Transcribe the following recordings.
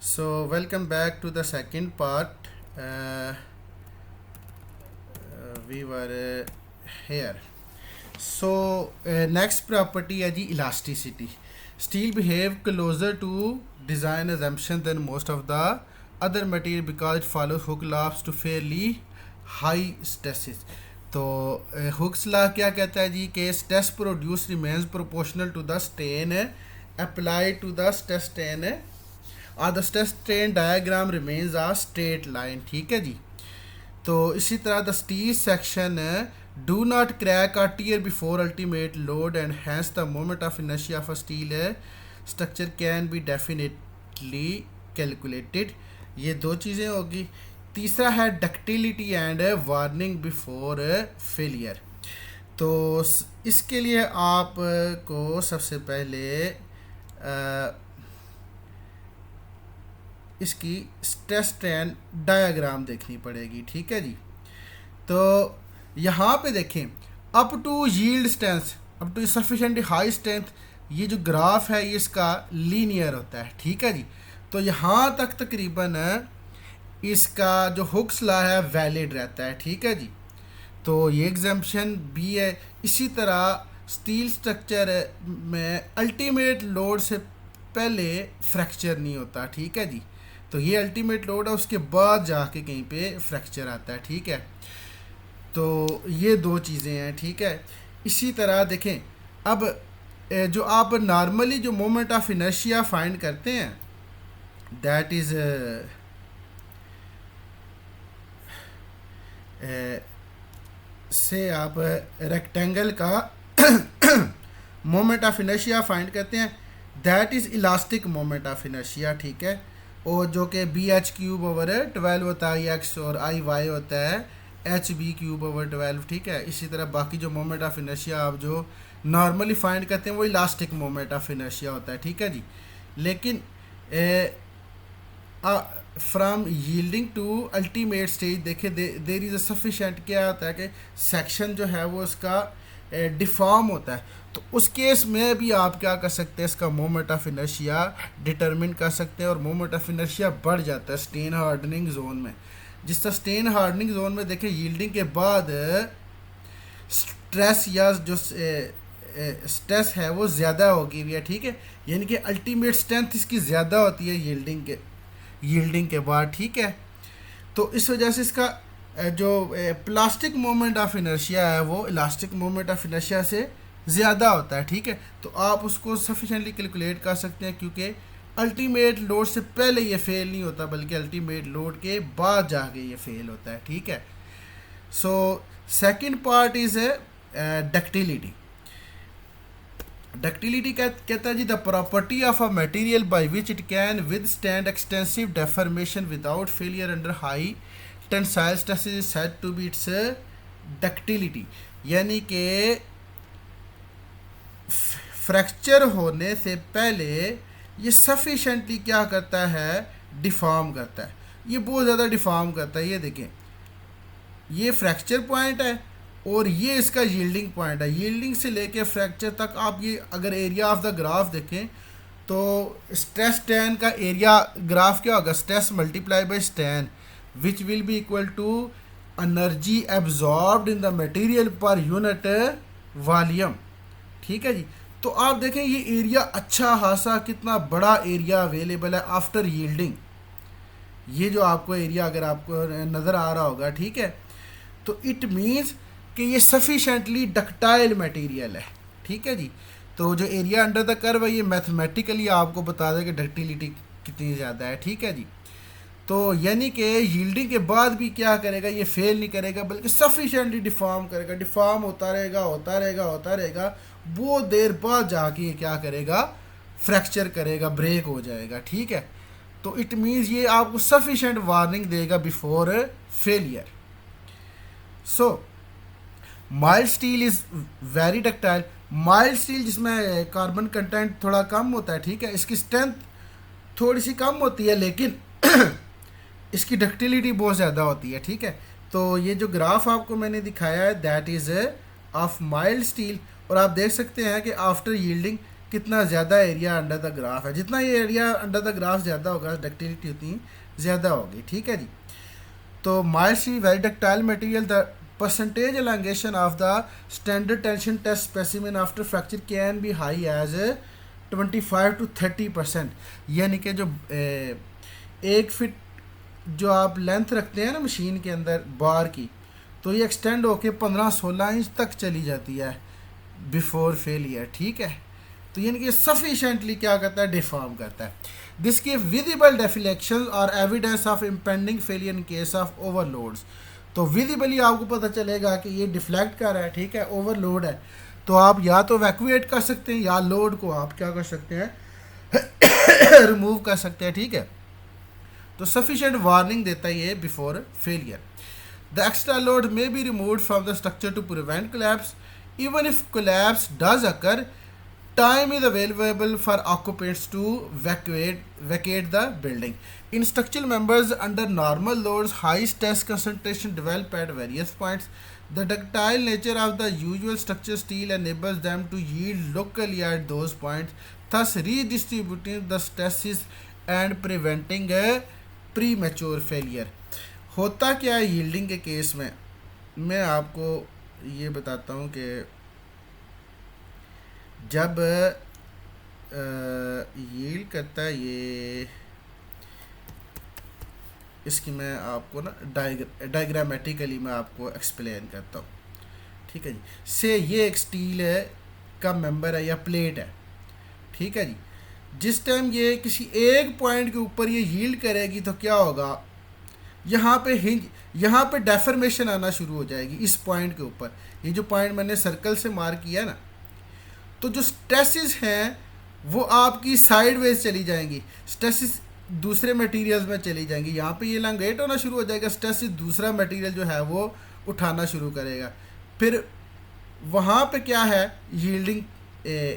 So welcome back to the second part. We were here. So next property है जी elasticity. Steel behave closer to design assumption than most of the other material because it follows Hooke's laws to fairly high stresses. तो Hooke's law क्या कहता है जी कि stress produce remains proportional to the strain applied to the stress strain और the stress strain diagram remains a straight line. ठीक है जी। तो इसी तरह the steel section do not crack और tear before ultimate load and hence the moment of inertia of a steel structure can be definitely calculated. ये दो चीज़ें होगी। तीसरा है ductility and warning before failure. तो इसके लिए आपको सबसे पहले इसकी स्ट्रेस स्ट्रेन डायग्राम देखनी पड़ेगी। ठीक है जी। तो यहाँ पे देखें up to yield strength, up to sufficient high strength, ये जो ग्राफ है ये इसका लीनियर होता है। ठीक है जी। तो यहाँ तक तकरीबन इसका जो हुक्स लॉ है वैलिड रहता है। ठीक है जी। तो ये एग्जाम्पशन भी है। इसी तरह स्टील स्ट्रक्चर में अल्टीमेट लोड से पहले फ्रैक्चर नहीं होता। ठीक है जी। तो ये अल्टीमेट लोड है, उसके बाद जाके कहीं पे फ्रैक्चर आता है। ठीक है। तो ये दो चीज़ें हैं। ठीक है। इसी तरह देखें अब जो आप नॉर्मली जो मोमेंट ऑफ इनर्शिया फाइंड करते हैं दैट इज़ से आप रेक्टेंगल का मोमेंट ऑफ इनर्शिया फाइंड करते हैं that is elastic moment of inertia. ठीक है। और जो कि बी एच क्यूब ओवर 12 होता है एक्स और आई वाई होता है एच बी क्यूब ओवर 12। ठीक है। इसी तरह बाकी जो मोमेंट ऑफ इनर्शिया आप जो नॉर्मली फाइंड करते हैं वो इलास्टिक मोमेंट ऑफ इनर्शिया होता है। ठीक है जी। लेकिन from yielding to ultimate stage देखे देर इज़ अ सफिशेंट, क्या होता है कि सेक्शन जो है वो इसका डिफॉर्म होता है। तो उस केस में भी आप क्या कर सकते हैं, इसका मोमेंट ऑफ इनर्शिया डिटरमिन कर सकते हैं और मोमेंट ऑफ इनर्शिया बढ़ जाता है स्टेन हार्डनिंग जोन में। जिस तरह स्टेन हार्डनिंग जोन में देखें यील्डिंग के बाद स्ट्रेस या जो स्ट्रेस है वो ज़्यादा होगी हुई है। ठीक है। यानी कि अल्टीमेट स्ट्रेंथ इसकी ज़्यादा होती है यील्डिंग के बाद। ठीक है। तो इस वजह से इसका जो प्लास्टिक मोमेंट ऑफ इनर्शिया है वो इलास्टिक मोमेंट ऑफ इनर्शिया से ज़्यादा होता है। ठीक है। तो आप उसको सफिशेंटली कैलकुलेट कर सकते हैं क्योंकि अल्टीमेट लोड से पहले ये फेल नहीं होता बल्कि अल्टीमेट लोड के बाद जाके ये फेल होता है। ठीक है। So second part is ductility. Ductility कहता है जी the property of a material by which it can withstand extensive deformation without failure under high tensile stress is said to be its ductility. यानी कि fracture होने से पहले ये sufficiently क्या करता है, डिफॉर्म करता है। ये बहुत ज़्यादा डिफॉर्म करता है। ये देखें ये फ्रैक्चर पॉइंट है और ये इसका यील्डिंग पॉइंट है। यील्डिंग से लेके फ्रैक्चर तक आप ये अगर एरिया ऑफ द ग्राफ देखें तो स्ट्रेस स्ट्रेन का एरिया ग्राफ क्या होगा, stress multiply by strain which will be equal to energy absorbed in the material per unit volume. ठीक है जी। तो आप देखें ये एरिया अच्छा खासा कितना बड़ा एरिया अवेलेबल है आफ्टर यील्डिंग। ये जो आपको एरिया अगर आपको नज़र आ रहा होगा, ठीक है, तो इट मीन्स कि ये सफिशेंटली डक्टाइल मटेरियल है। ठीक है जी। तो जो एरिया अंडर द कर्व है ये मैथमेटिकली आपको बता दें कि डक्टिलिटी कितनी ज़्यादा है। ठीक है जी। तो यानी कि यील्डिंग के बाद भी क्या करेगा, ये फेल नहीं करेगा बल्कि सफिशेंटली डिफॉर्म करेगा। डिफॉर्म होता रहेगा होता रहेगा होता रहेगा, बहुत देर बाद जाके ये क्या करेगा, फ्रैक्चर करेगा, ब्रेक हो जाएगा। ठीक है। तो इट मीन्स ये आपको सफिशेंट वार्निंग देगा before failure. So mild steel is very ductile. Mild steel जिसमें कार्बन कंटेंट थोड़ा कम होता है, ठीक है, इसकी स्ट्रेंथ थोड़ी सी कम होती है लेकिन इसकी डक्टिलिटी बहुत ज़्यादा होती है। ठीक है। तो ये जो ग्राफ आपको मैंने दिखाया है that is of mild steel और आप देख सकते हैं कि आफ्टर यील्डिंग कितना ज़्यादा एरिया अंडर द ग्राफ है। जितना ये एरिया अंडर द ग्राफ ज़्यादा होगा, डक्टिलिटी उतनी ज़्यादा होगी, ठीक है जी। तो mild steel very ductile material, the percentage elongation of the standard tension test specimen after fracture can be high as 25 to 30%। यानी कि जो 1 फीट जो आप लेंथ रखते हैं ना मशीन के अंदर बार की, तो ये एक्सटेंड होके 15-16 इंच तक चली जाती है बिफोर फेलियर, ठीक है। तो यानी कि सफिशेंटली क्या करता है, डिफॉर्म करता है। दिस गिव विजिबल डेफिलेक्शन और evidence of impending failure in case of overloads. तो विजिबली आपको पता चलेगा कि ये डिफ्लेक्ट कर रहा है, ठीक है, ओवरलोड है। तो आप या तो वैक्यूएट कर सकते हैं या लोड को आप क्या कर सकते हैं रिमूव कर सकते हैं, ठीक है। तो सफिशिएंट वार्निंग देता है ये before failure. The extra load may be removed from the structure to prevent collapse. Even if collapse does occur, time is available for occupants to vacate the building. In structural members under normal loads, high stress concentration develop at various points. The ductile nature of the usual structure steel enables them to yield locally at those points, thus redistributing the stresses and preventing a premature failure. होता क्या है yielding के case में, मैं आपको ये बताता हूँ कि जब यील्ड करता है ये, इसकी मैं आपको ना डायग्रामेटिकली मैं आपको एक्सप्लेन करता हूँ, ठीक है जी। से ये एक स्टील है का मेंबर है या प्लेट है, ठीक है जी। जिस टाइम ये किसी एक पॉइंट के ऊपर ये यील्ड करेगी तो क्या होगा, यहाँ पे हिंज, यहाँ पे डेफर्मेशन आना शुरू हो जाएगी इस पॉइंट के ऊपर। ये जो पॉइंट मैंने सर्कल से मार्क किया ना, तो जो स्ट्रेसेस हैं वो आपकी साइडवेज चली जाएंगी, स्ट्रेसेस दूसरे मटेरियल्स में चली जाएंगी। यहाँ पे ये एलांगेट होना शुरू हो जाएगा, स्ट्रेसेस दूसरा मटेरियल जो है वो उठाना शुरू करेगा। फिर वहाँ पे क्या है, यील्डिंग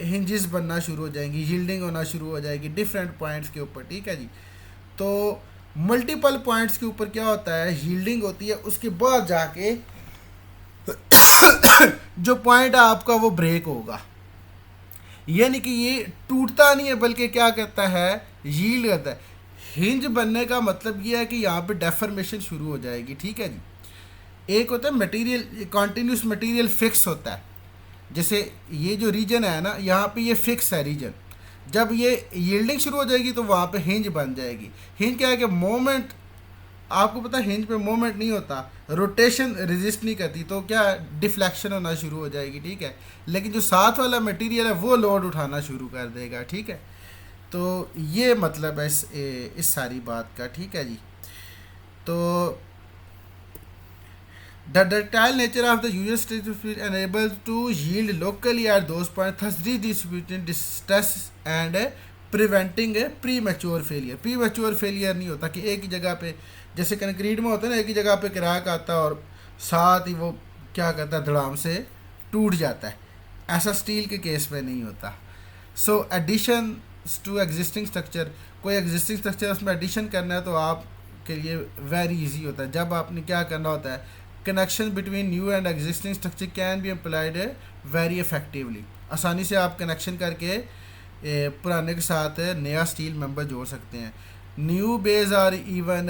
हिंजेस बनना शुरू हो जाएंगी, यील्डिंग होना शुरू हो जाएगी डिफरेंट पॉइंट्स के ऊपर, ठीक है जी। तो मल्टीपल पॉइंट्स के ऊपर क्या होता है, यील्डिंग होती है। उसके बाद जाके जो पॉइंट है आपका वो ब्रेक होगा, यानी कि ये टूटता नहीं है बल्कि क्या करता है, यील्ड करता है। हिंज बनने का मतलब ये है कि यहाँ पे डेफर्मेशन शुरू हो जाएगी, ठीक है जी। एक होता है मटेरियल, कॉन्टीन्यूस मटेरियल फिक्स होता है, जैसे ये जो रीजन है ना, यहाँ पे ये फिक्स है रीजन। जब ये यील्डिंग शुरू हो जाएगी तो वहाँ पे हिंज बन जाएगी। हिंज क्या है कि मोमेंट, आपको पता है हिंज पे मोमेंट नहीं होता, रोटेशन रेजिस्ट नहीं करती, तो क्या डिफ्लेक्शन होना शुरू हो जाएगी, ठीक है। लेकिन जो साथ वाला मटेरियल है वो लोड उठाना शुरू कर देगा, ठीक है। तो ये मतलब है इस सारी बात का, ठीक है जी। तो the ductile nature of the user stress enable to yield locally at those point, thus redistributing stress and preventing a premature failure. Premature failure नहीं होता कि एक ही जगह पे, जैसे कंक्रीट में होता है ना, एक ही जगह पे क्रैक आता है और साथ ही वो क्या करता है, धड़ाम से टूट जाता है। ऐसा स्टील के केस में नहीं होता। So addition to existing structure, कोई एग्जिस्टिंग स्ट्रक्चर उसमें एडिशन करना है तो आपके लिए वेरी इजी होता है। जब आपने क्या करना होता है, connection between new and existing structure can be employed very effectively. आसानी से आप कनेक्शन करके पुराने के साथ नया स्टील मेंबर जोड़ सकते हैं। New base or even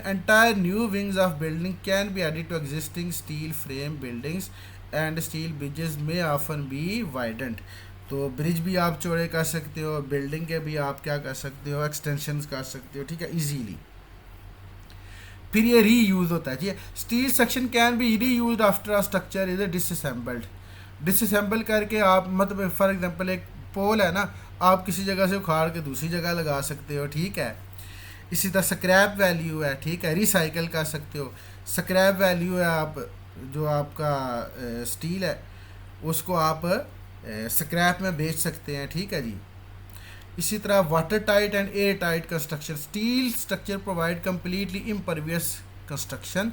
entire new wings of building can be added to existing steel frame buildings and steel bridges may often be widened। तो ब्रिज भी आप चौड़े कर सकते हो, बिल्डिंग के भी आप क्या कर सकते हो, एक्सटेंशंस कर सकते हो, ठीक है, इजीली। फिर ये री यूज़ होता है, ठीक है। Steel section can be reuse after a structure is disassembled. Disassemble करके आप, मतलब फॉर एग्जांपल एक पोल है ना, आप किसी जगह से उखाड़ के दूसरी जगह लगा सकते हो, ठीक है। इसी तरह स्क्रैप वैल्यू है, ठीक है, रिसाइकल कर सकते हो। स्क्रैप वैल्यू है, आप जो आपका स्टील है उसको आप स्क्रैप में बेच सकते हैं, ठीक है जी। इसी तरह watertight and airtight construction, steel structure provide completely impervious construction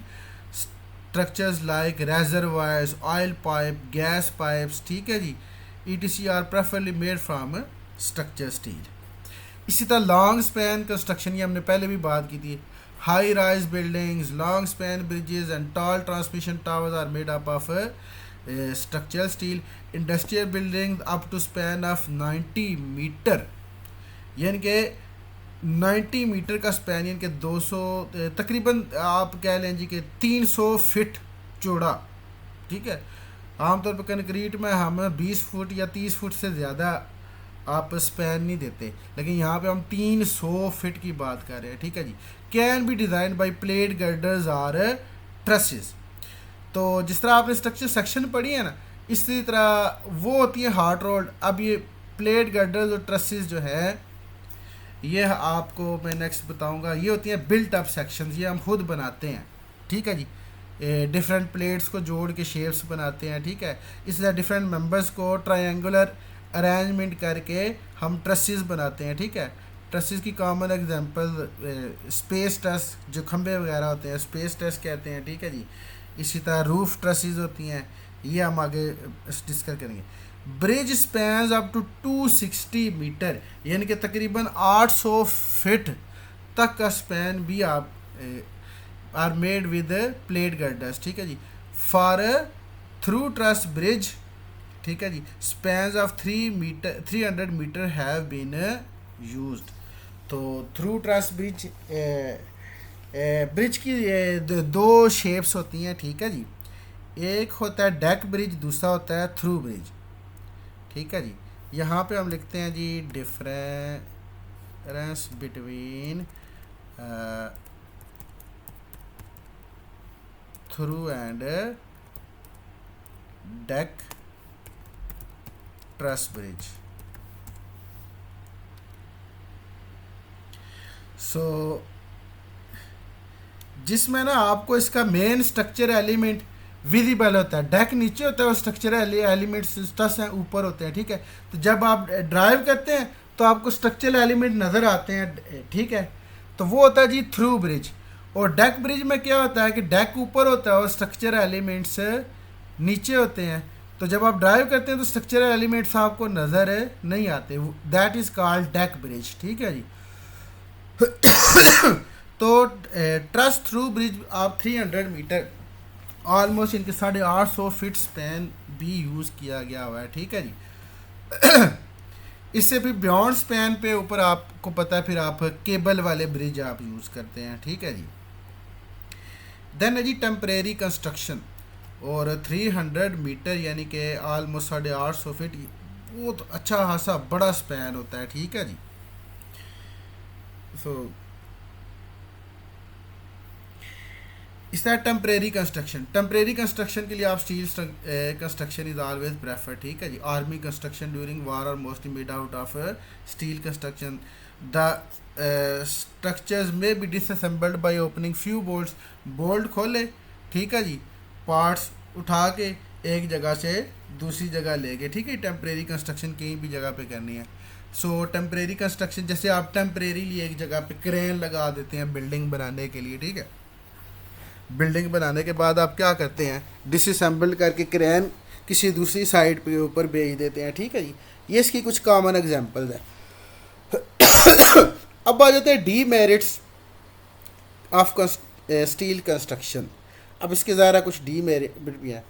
structures like reservoirs, oil pipe, gas pipes, ठीक है जी, ETC are preferably made from structure steel. इसी तरह लॉन्ग स्पैन कंस्ट्रक्शन, ये हमने पहले भी बात की थी। High rise buildings, long span bridges and tall transmission towers are made up of structural steel, industrial building up to span of 90 metre, यानी कि 90 मीटर का स्पैन, यानी कि 200 तकरीबन आप कह लें जी कि 300 फीट चौड़ा, ठीक है। आमतौर पर कंक्रीट में हम 20 फुट या 30 फुट से ज़्यादा आप स्पैन नहीं देते, लेकिन यहाँ पे हम 300 फीट की बात कर रहे हैं, ठीक है जी। Can be design by plate girders और ट्रसेस। तो जिस तरह आपने स्ट्रक्चर सेक्शन पढ़ी है ना, इसी तरह वो होती है हार्ड रोड। अब ये प्लेट गर्डर्स और ट्रसेस जो है, ये आपको मैं नेक्स्ट बताऊंगा, ये होती हैं बिल्ट अप सेक्शंस, ये हम खुद बनाते हैं, ठीक है जी। डिफरेंट प्लेट्स को जोड़ के शेप्स बनाते हैं, ठीक है। इस तरह डिफरेंट मेंबर्स को ट्रायंगुलर अरेंजमेंट करके हम ट्रसेस बनाते हैं, ठीक है। ट्रसेस की कॉमन एग्जांपल स्पेस ट्रस, जो खंबे वगैरह होते हैं स्पेस ट्रस कहते हैं, ठीक है जी। इसी तरह रूफ ट्रसेस होती हैं, ये हम आगे डिस्कस करेंगे। Bridge spans up to 260 metre, यानी कि तकरीबन 800 फीट तक का स्पैन भी आप are made with plate girders, ठीक है जी। फॉर थ्रू ट्रस ब्रिज, ठीक है जी, spans of 300 metre have been used. तो थ्रू ट्रस ब्रिज, ब्रिज की दो शेप्स होती हैं, ठीक है जी। एक होता है डेक ब्रिज, दूसरा होता है थ्रू ब्रिज, ठीक है जी। यहाँ पे हम लिखते हैं जी difference between through and deck truss bridge. So जिसमें ना आपको इसका मेन स्ट्रक्चर एलिमेंट विजिबल होता है, डेक नीचे होता है और स्ट्रक्चरल एलिमेंट्स ट्रस हैं ऊपर होते हैं, ठीक है। तो जब आप ड्राइव करते हैं तो आपको स्ट्रक्चरल एलिमेंट नज़र आते हैं, ठीक है। तो वो होता है जी थ्रू ब्रिज। और डेक ब्रिज में क्या होता है कि डेक ऊपर होता है और स्ट्रक्चरल एलिमेंट्स नीचे होते हैं। तो जब आप ड्राइव करते हैं तो स्ट्रक्चरल एलिमेंट्स आपको नज़र नहीं आते, that is called deck bridge, ठीक है जी। तो ट्रस थ्रू ब्रिज आप 300 मीटर, ऑलमोस्ट इनके 850 फीट स्पैन भी यूज़ किया गया हुआ है, ठीक है जी। इससे फिर बियॉन्ड स्पैन पे ऊपर आपको पता है फिर आप केबल वाले ब्रिज आप यूज़ करते हैं, ठीक है जी। देन है जी टेम्परेरी कंस्ट्रक्शन, और 300 मीटर यानी कि ऑलमोस्ट 850 फीट, वो तो अच्छा खासा बड़ा स्पैन होता है, ठीक है जी। सो इस तरह टेम्परेरी कंस्ट्रक्शन के लिए आप steel construction is always prefer, ठीक है जी। Army construction during war are mostly made out of steel construction. The structures may be disassembled by opening few bolts, bolt खोले, ठीक है जी, पार्ट्स उठा के एक जगह से दूसरी जगह ले गए, ठीक है। टेम्परेरी कंस्ट्रक्शन कहीं भी जगह पे करनी है। सो टेम्परेरी कंस्ट्रक्शन, जैसे आप टेम्परेरीली एक जगह पे क्रेन लगा देते हैं बिल्डिंग बनाने के लिए, ठीक है। बिल्डिंग बनाने के बाद आप क्या करते हैं, डिसअसेंबल करके क्रेन किसी दूसरी साइड पे ऊपर भेज देते हैं, ठीक है जी। ये इसकी कुछ कॉमन एग्जांपल्स हैं। अब आ जाते हैं डीमेरिट्स ऑफ स्टील कंस्ट्रक्शन। अब इसके ज़रा कुछ डीमेरिट भी हैं।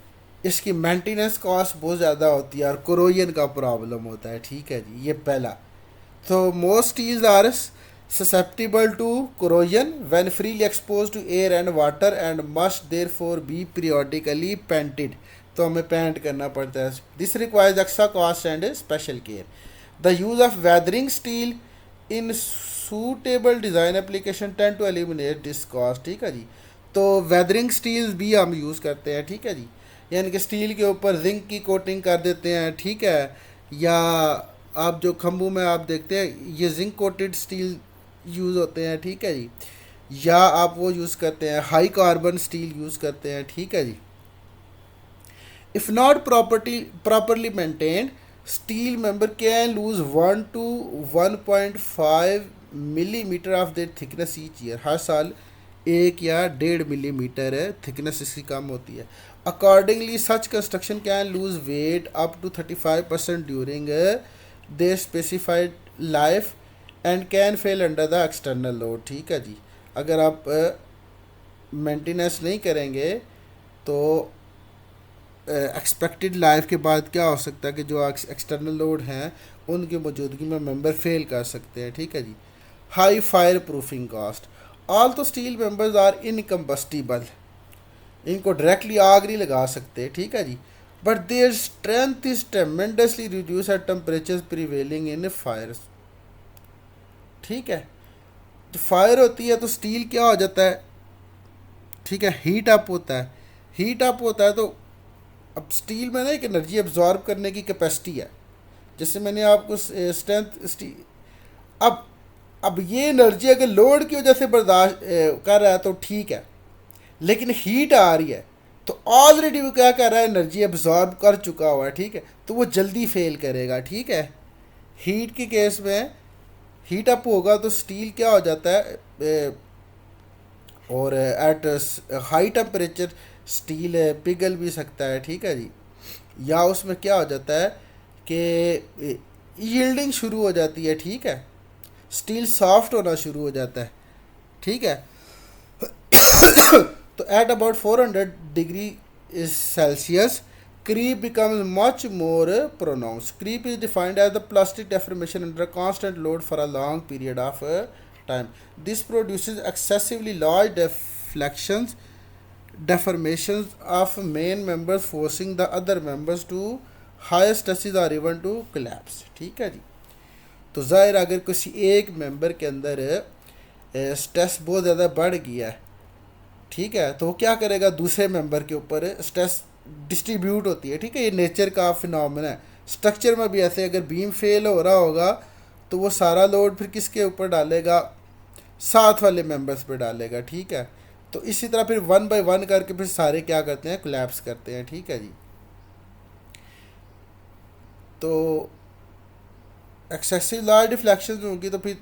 इसकी मेंटेनेंस कॉस्ट बहुत ज़्यादा होती है और कोरोजन का प्रॉब्लम होता है, ठीक है जी, ये पहला। तो most steels are susceptible to corrosion when freely exposed to air and water and must therefore be periodically painted। तो हमें पेंट करना पड़ता है। This requires extra cost and special care। The use of weathering steel in suitable design application tend to eliminate this cost, ठीक है जी। तो weathering steels भी हम यूज़ करते हैं, ठीक है जी, यानी कि स्टील के ऊपर जिंक की कोटिंग कर देते हैं, ठीक है। या आप जो खंभों में आप देखते हैं ये जिंक कोटेड स्टील यूज़ होते हैं, ठीक है जी। या आप वो यूज़ करते हैं हाई कार्बन स्टील यूज़ करते हैं, ठीक है जी। If not properly maintained, steel member can lose 1 to 1.5 millimetre of their thickness each year. हर साल 1 या 1.5 मिलीमीटर थिकनेस इसकी कम होती है। Accordingly such construction can lose weight up to 35% during their specified life and can fail under the external load, ठीक है जी। अगर आप मेंटेनेंस नहीं करेंगे तो एक्सपेक्टेड लाइफ के बाद क्या हो सकता है कि जो एक्सटर्नल लोड हैं उनकी मौजूदगी में मेंबर फेल कर सकते हैं, ठीक है जी। High fire proofing cost, although steel members are incombustible, इनको डायरेक्टली आग नहीं लगा सकते, ठीक है जी, but their strength is tremendously reduce at temperature prevailing in fire, ठीक है। तो फायर होती है तो स्टील क्या हो जाता है, ठीक है, हीट अप होता है, हीट अप होता है तो अब स्टील में ना एक एनर्जी एब्जॉर्ब करने की कैपेसिटी है, जैसे मैंने आपको स्ट्रेंथ स्टील, अब अब ये एनर्जी अगर लोड की वजह से बर्दाश्त कर रहा है तो ठीक है, लेकिन हीट आ रही है तो ऑलरेडी वो क्या कर रहा है, एनर्जी एब्जॉर्ब कर चुका हुआ है, ठीक है, तो वो जल्दी फेल करेगा, ठीक है। हीट के केस में हीट अप होगा तो स्टील क्या हो जाता है, और एट हाई टेम्परेचर स्टील पिघल भी सकता है, ठीक है जी, या उसमें क्या हो जाता है कि यील्डिंग शुरू हो जाती है, ठीक है, स्टील सॉफ्ट होना शुरू हो जाता है, ठीक है। तो at about 400 degree Celsius creep becomes much more pronounced. Creep is defined as the plastic deformation under a constant load for a long period of time. This produces excessively large deformations of main members, forcing the other members to higher stresses or even to collapse. ठीक है जी। तो ज़ाहिर अगर किसी एक member के अंदर स्ट्रेस बहुत ज़्यादा बढ़ गया है, ठीक है, तो वो क्या करेगा, दूसरे मेंबर के ऊपर स्ट्रेस डिस्ट्रीब्यूट होती है, ठीक है, ये नेचर का फिनोमेना है। स्ट्रक्चर में भी ऐसे अगर बीम फेल हो रहा होगा तो वो सारा लोड फिर किसके ऊपर डालेगा, साथ वाले मेंबर्स पे डालेगा, ठीक है। तो इसी तरह फिर वन बाय वन करके फिर सारे क्या करते हैं, कोलैप्स करते हैं, ठीक है जी। तो एक्सेसिव लार्ज डिफ्लेक्शन होंगी तो फिर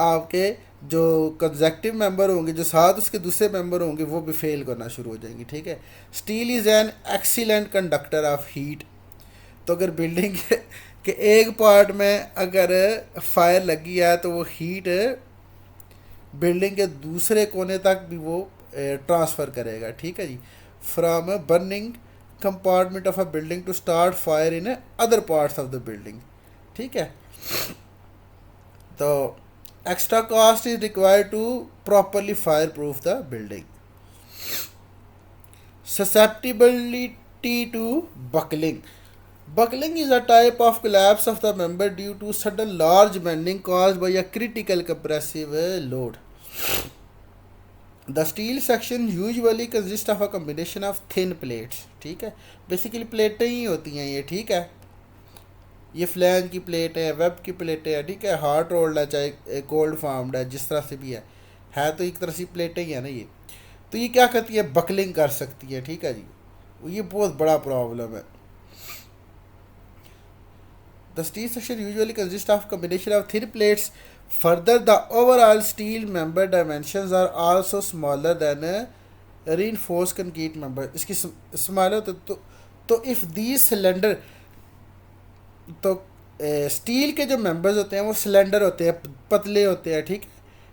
आपके जो कंजेक्टिव मेंबर होंगे, जो साथ उसके दूसरे मेंबर होंगे, वो भी फेल करना शुरू हो जाएंगे, ठीक है। Steel is an excellent conductor of heat, तो अगर बिल्डिंग के एक पार्ट में अगर फायर लगी है तो वो हीट बिल्डिंग के दूसरे कोने तक भी वो ट्रांसफ़र करेगा, ठीक है जी, from burning compartment of a building to start fire in other parts of the building, ठीक है। तो extra cost is required to properly fireproof the building. Susceptibility to buckling, buckling is a type of collapse of the member due to sudden large bending caused by a critical compressive load. The steel section usually consists of a combination of thin plates, ठीक है, basically प्लेटें ही होती हैं ये, ठीक है, ये flange की प्लेट है, वेब की प्लेटें हैं, ठीक है, हार्ड रोल्ड है चाहे कोल्ड फार्म्ड है, जिस तरह से भी है तो एक तरह से प्लेटें ही है ना ये। तो ये क्या करती है, बकलिंग कर सकती है, ठीक है जी, ये बहुत बड़ा प्रॉब्लम है। The steel section usually consist of combination of thin plates, further the overall steel member dimensions are also smaller than reinforce concrete member, इसकी स्मॉलर तो इफ़ दी सिलेंडर, तो स्टील के जो मेंबर्स होते हैं वो सिलेंडर होते हैं, पतले होते हैं, ठीक है,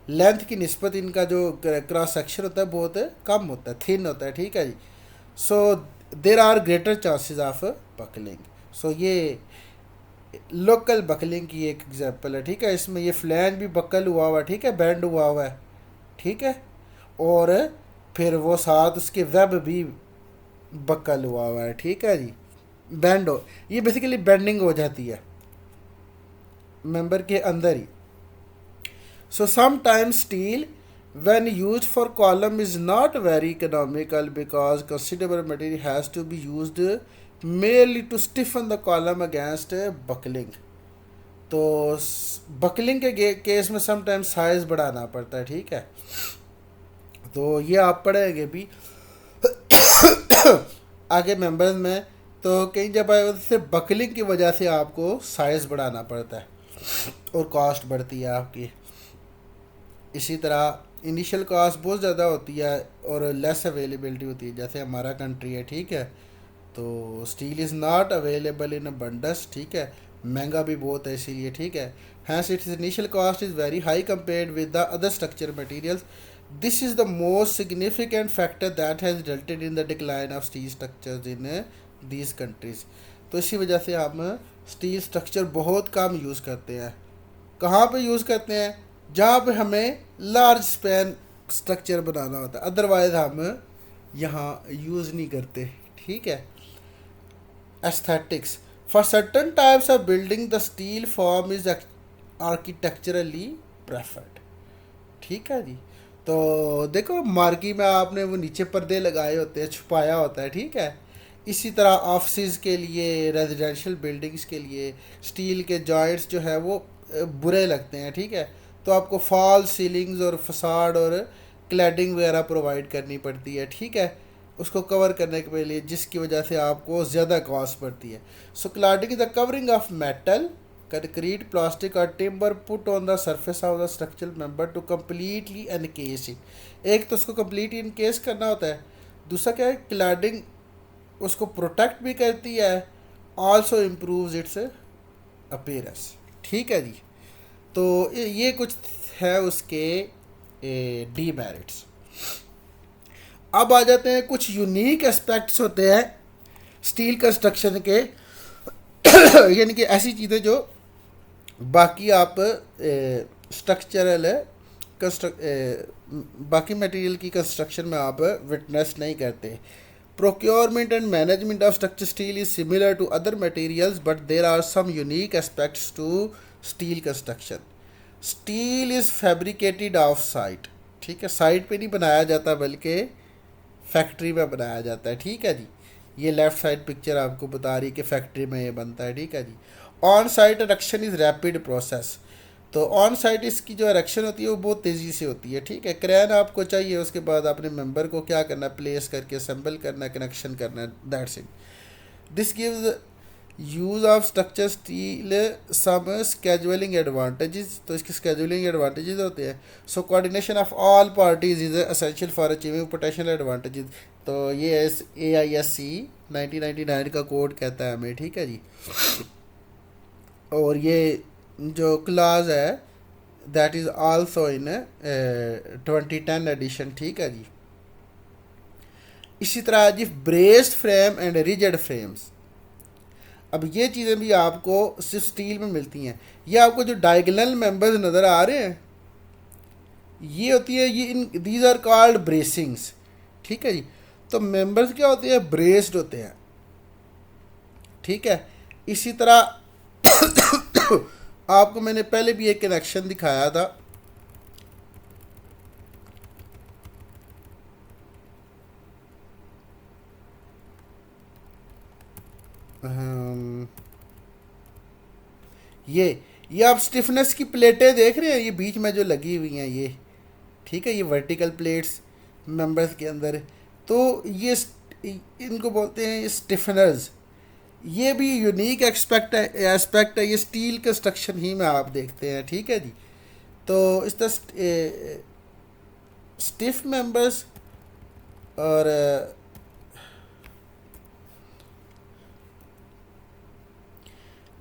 लेंथ की निस्बत इनका जो क्रॉस सेक्शन होता है बहुत कम होता है, थिन होता है, ठीक है जी। So there are greater chances of buckling. So ये लोकल बकलिंग की एक एग्जांपल है, ठीक है, इसमें ये फ्लैंज भी बकल हुआ हुआ है, ठीक है, बैंड हुआ हुआ है, ठीक है, और फिर वो साथ उसके वेब भी बकल हुआ हुआ है, ठीक है जी, बैंड हो, ये बेसिकली बेंडिंग हो जाती है मेंबर के अंदर ही। So sometimes steel when used for column is not very economical because considerable material has to be used merely to stiffen the column against buckling. तो बकलिंग के केस में समटाइम्स साइज बढ़ाना पड़ता है, ठीक है, तो ये आप पढ़ेंगे भी आगे मेंबर्स में। तो कई जगह से बकलिंग की वजह से आपको साइज़ बढ़ाना पड़ता है और कॉस्ट बढ़ती है आपकी। इसी तरह इनिशियल कॉस्ट बहुत ज़्यादा होती है और लेस अवेलेबिलिटी होती है, जैसे हमारा कंट्री है, ठीक है, तो steel is not available in abundance, ठीक है, महंगा भी बहुत है इसीलिए, ठीक है, hence its initial cost is very high compared with the other structure materials. This is the most significant factor that has resulted in the decline of steel structures in these countries. तो इसी वजह से हम steel structure बहुत कम use करते हैं। कहाँ पे यूज़ करते हैं? जहाँ पे हमें लार्ज स्पैन स्ट्रक्चर बनाना होता है, अदरवाइज हम यहाँ यूज़ नहीं करते। ठीक है। Aesthetics, for certain types of building the steel form is architecturally preferred. ठीक है जी। तो देखो मार्की में आपने वो नीचे पर्दे लगाए होते हैं, छुपाया होता है। ठीक है। इसी तरह ऑफिस के लिए, रेजिडेंशियल बिल्डिंग्स के लिए स्टील के जॉइंट्स जो है वो बुरे लगते हैं। ठीक है। तो आपको फॉल सीलिंग्स और फसाड और क्लैडिंग वगैरह प्रोवाइड करनी पड़ती है। ठीक है, उसको कवर करने के लिए, जिसकी वजह से आपको ज़्यादा कॉस्ट पड़ती है। So cladding is the covering of metal, concrete, plastic or timber put on the surface of the structural member to completely encase it। एक तो उसको completely encase करना होता है, दूसरा क्या है, क्लैडिंग उसको प्रोटेक्ट भी करती है, also improves its appearance। ठीक है जी। तो ये कुछ है उसके डीमेरिट्स। अब आ जाते हैं कुछ यूनिक एस्पेक्ट्स होते हैं स्टील कंस्ट्रक्शन के यानी कि ऐसी चीज़ें जो बाकी आप स्ट्रक्चरल बाकी मटेरियल की कंस्ट्रक्शन में आप विटनेस नहीं करते। Procurement and management of structure steel is similar to other materials but there are some unique aspects to steel construction. Steel is fabricated off site. ठीक है, साइट पे नहीं बनाया जाता बल्कि फैक्ट्री में बनाया जाता है। ठीक है जी। ये लेफ़्ट साइड पिक्चर आपको बता रही है कि फैक्ट्री में ये बनता है। ठीक है जी। On site erection is rapid process. तो ऑन साइट इसकी जो इरेक्शन होती है वो बहुत तेज़ी से होती है। ठीक है, क्रेन आपको चाहिए, उसके बाद अपने मेंबर को क्या करना है, प्लेस करके असेंबल करना है, कनेक्शन करना है, that's it. This gives use of structure steel some scheduling advantages. तो इसके स्केजुअलिंग एडवांटेजेस होते हैं। So coordination of all parties is essential for achieving potential advantages. तो ये AISC 1999 का कोड कहता है हमें। ठीक है जी। और ये जो क्लास है that is also in 2010 edition. ठीक है जी। इसी तरह जी braced frame and rigid frames. अब ये चीज़ें भी आपको सिर्फ स्टील में मिलती हैं। ये आपको जो डायगोनल मेंबर्स नज़र आ रहे हैं ये होती है, ये इन दीज आर कॉल्ड ब्रेसिंग्स। ठीक है जी। तो मेंबर्स क्या होते हैं, ब्रेस्ड होते हैं। ठीक है। इसी तरह आपको मैंने पहले भी एक कनेक्शन दिखाया था। ये आप स्टिफनेस की प्लेटें देख रहे हैं, ये बीच में जो लगी हुई हैं ये। ठीक है, ये वर्टिकल प्लेट्स मेंबर्स के अंदर। तो ये इनको बोलते हैं स्टिफनर्स। ये भी यूनिक एस्पेक्ट है, ये स्टील कंस्ट्रक्शन ही में आप देखते हैं। ठीक है जी। तो इस तरह स्टिफ मेंबर्स और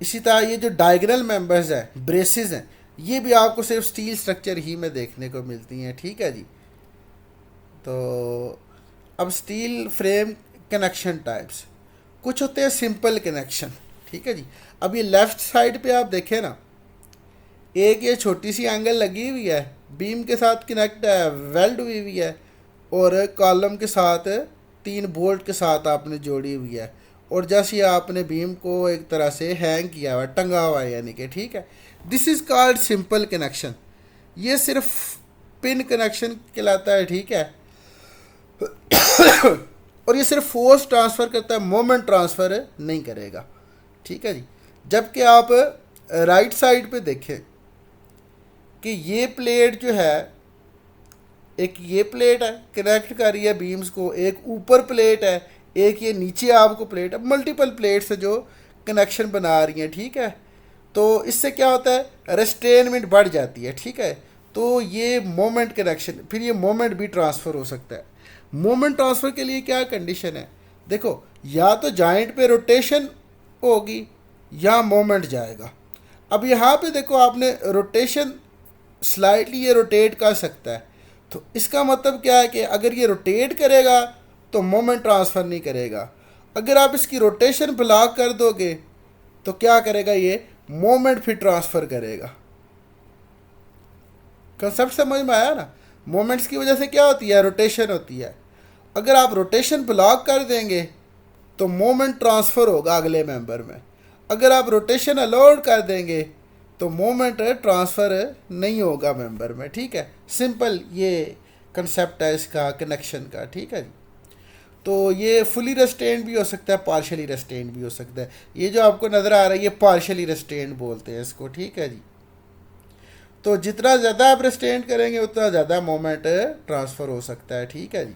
इसी तरह ये जो डायगोनल मेंबर्स हैं, ब्रेसेस हैं, ये भी आपको सिर्फ स्टील स्ट्रक्चर ही में देखने को मिलती हैं। ठीक है जी। तो अब स्टील फ्रेम कनेक्शन टाइप्स कुछ होते हैं सिंपल कनेक्शन। ठीक है जी। अब ये लेफ़्ट साइड पे आप देखें ना, एक ये छोटी सी एंगल लगी हुई है, बीम के साथ कनेक्ट है, वेल्ड हुई हुई है, और कॉलम के साथ 3 बोल्ट के साथ आपने जोड़ी हुई है, और जैसे आपने बीम को एक तरह से हैंग किया हुआ है, टंगा हुआ है यानी कि। ठीक है, this is called simple connection. ये सिर्फ पिन कनेक्शन कहलाता है। ठीक है। और ये सिर्फ फोर्स ट्रांसफ़र करता है, मोमेंट ट्रांसफ़र नहीं करेगा। ठीक है जी। जबकि आप राइट साइड पे देखें कि ये प्लेट जो है, एक ये प्लेट है कनेक्ट कर रही है बीम्स को, एक ऊपर प्लेट है, एक ये नीचे आपको प्लेट है, मल्टीपल प्लेट्स है जो कनेक्शन बना रही हैं। ठीक है। तो इससे क्या होता है, रेस्ट्रेनमेंट बढ़ जाती है। ठीक है। तो ये मोमेंट कनेक्शन, फिर ये मोमेंट भी ट्रांसफ़र हो सकता है। मोमेंट ट्रांसफ़र के लिए क्या कंडीशन है, देखो, या तो जॉइंट पे रोटेशन होगी या मोमेंट जाएगा। अब यहाँ पे देखो आपने रोटेशन स्लाइटली ये रोटेट कर सकता है, तो इसका मतलब क्या है कि अगर ये रोटेट करेगा तो मोमेंट ट्रांसफ़र नहीं करेगा। अगर आप इसकी रोटेशन ब्लॉक कर दोगे तो क्या करेगा, ये मोमेंट फिर ट्रांसफ़र करेगा। कंसेप्ट समझ में आया ना। मोमेंट्स की वजह से क्या होती है, रोटेशन होती है। अगर आप रोटेशन ब्लॉक कर देंगे तो मोमेंट ट्रांसफ़र होगा अगले मेंबर में। अगर आप रोटेशन अलाउड कर देंगे तो मोमेंट ट्रांसफ़र नहीं होगा मेंबर में। ठीक है, सिंपल ये कंसेप्ट है इसका कनेक्शन का। ठीक है जी। तो ये फुली रेस्टेंड भी हो सकता है, पार्शली रेस्टेंड भी हो सकता है। ये जो आपको नज़र आ रहा है ये पार्शली रेस्टेंड बोलते हैं इसको। ठीक है जी। तो जितना ज़्यादा आप रेस्टेंड करेंगे उतना ज़्यादा मोमेंट ट्रांसफ़र हो सकता है। ठीक है जी।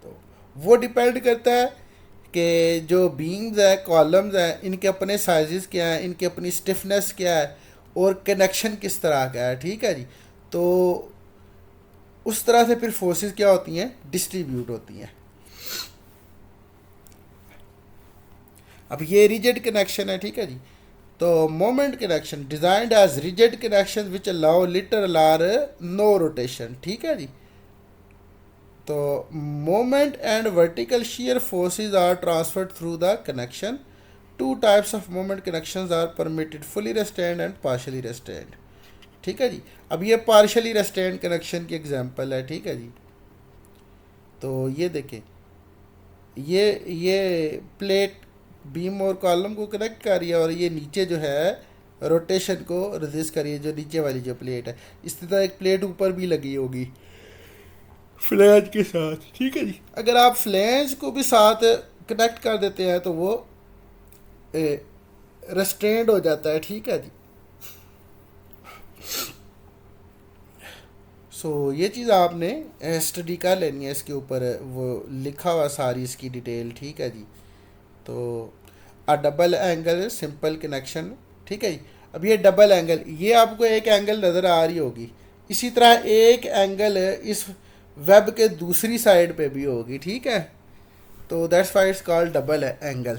तो वो डिपेंड करता है कि जो बीम्स है, कॉलम्स हैं, इनके अपने साइजेस क्या हैं, इनकी अपनी स्टिफनेस क्या है और कनेक्शन किस तरह का है। ठीक है जी। तो उस तरह से फिर फोर्सेस क्या होती हैं, डिस्ट्रीब्यूट होती हैं। अब ये रिजिड कनेक्शन है। ठीक है जी। तो moment connection designed as rigid connection which allow literal or no rotation. ठीक है जी। तो moment and vertical shear forces are transferred through the connection. Two types of moment connections are permitted, fully restrained and partially restrained. ठीक है जी। अब ये partially रेस्टेंड connection की example है। ठीक है जी। तो ये देखें, ये प्लेट बीम और कॉलम को कनेक्ट कर रही है और ये नीचे जो है रोटेशन को रेजिस्ट कर रही है, जो नीचे वाली जो प्लेट है। इसी तरह एक प्लेट ऊपर भी लगी होगी फ्लैंज के साथ। ठीक है जी। अगर आप फ्लैंज को भी साथ कनेक्ट कर देते हैं तो वो रेस्ट्रेंड हो जाता है। ठीक है जी। ये चीज़ आपने स्टडी कर लेनी है, इसके ऊपर वो लिखा हुआ सारी इसकी डिटेल। ठीक है जी। तो अ डबल एंगल सिंपल कनेक्शन। ठीक है जी। अब ये डबल एंगल, ये आपको एक एंगल नज़र आ रही होगी, इसी तरह एक एंगल इस वेब के दूसरी साइड पे भी होगी। ठीक है। तो that's why it's called double angle.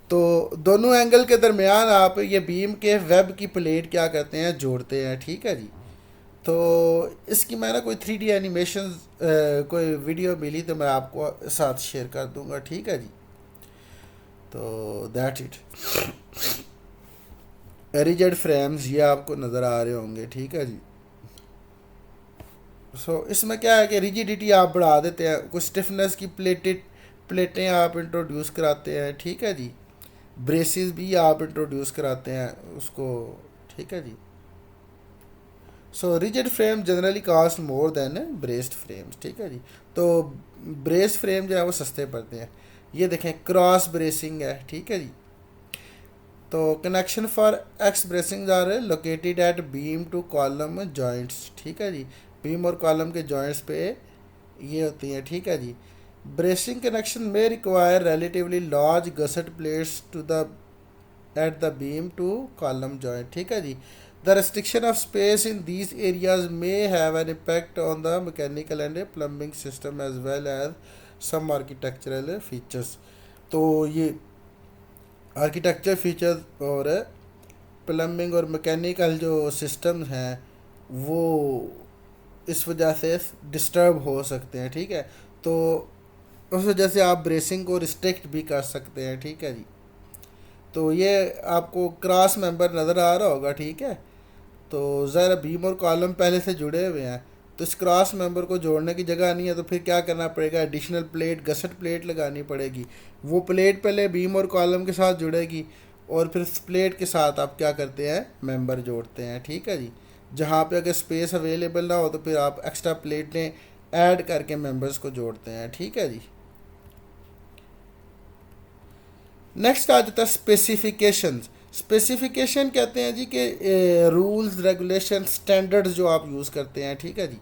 तो दोनों एंगल के दरमियान आप ये बीम के वेब की प्लेट क्या करते हैं, जोड़ते हैं। ठीक है जी। तो इसकी मैं ना कोई 3D एनिमेशन कोई वीडियो मिली तो मैं आपको साथ शेयर कर दूंगा। ठीक है जी। तो दैट्स इट। रिजिड फ्रेम्स ये आपको नज़र आ रहे होंगे। ठीक है जी। इसमें क्या है कि रिजिडिटी आप बढ़ा देते हैं, कुछ स्टिफनेस की प्लेटें आप इंट्रोड्यूस कराते हैं। ठीक है जी। ब्रेसेस भी आप इंट्रोड्यूस कराते हैं उसको। ठीक है जी। Rigid frame generally cost more than braced frames. ठीक है जी। तो ब्रेस फ्रेम जो है वो सस्ते पड़ते हैं। ये देखें क्रॉस ब्रेसिंग है। ठीक है जी। तो connection for X bracing are located at beam to column joints. ठीक है जी। बीम और कॉलम के जॉइंट्स पे ये होती हैं। ठीक है जी। Bracing connection may require relatively large gusset plates to the at the beam to column joint. ठीक है जी। The restriction of space in these areas may have an impact on the mechanical and plumbing system as well as some architectural features. तो ये architecture features और plumbing और mechanical जो systems हैं वो इस वजह से डिस्टर्ब हो सकते हैं। ठीक है। तो उस वजह से आप ब्रेसिंग को रिस्ट्रिक्ट भी कर सकते हैं। ठीक है जी। तो ये आपको क्रॉस मेंबर नज़र आ रहा होगा। ठीक है। तो ज़रा बीम और कॉलम पहले से जुड़े हुए हैं, तो इस क्रॉस मेंबर को जोड़ने की जगह नहीं है, तो फिर क्या करना पड़ेगा, एडिशनल प्लेट गसेट प्लेट लगानी पड़ेगी। वो प्लेट पहले बीम और कॉलम के साथ जुड़ेगी और फिर इस प्लेट के साथ आप क्या करते हैं, मेंबर जोड़ते हैं। ठीक है जी। जहाँ पे अगर स्पेस अवेलेबल ना हो तो फिर आप एक्स्ट्रा प्लेटें ऐड करके मेंबर्स को जोड़ते हैं। ठीक है जी। नेक्स्ट आ जाता है स्पेसिफिकेशंस। स्पेसिफिकेशन कहते हैं जी कि रूल्स रेगुलेशन स्टैंडर्ड्स जो आप यूज़ करते हैं। ठीक है जी।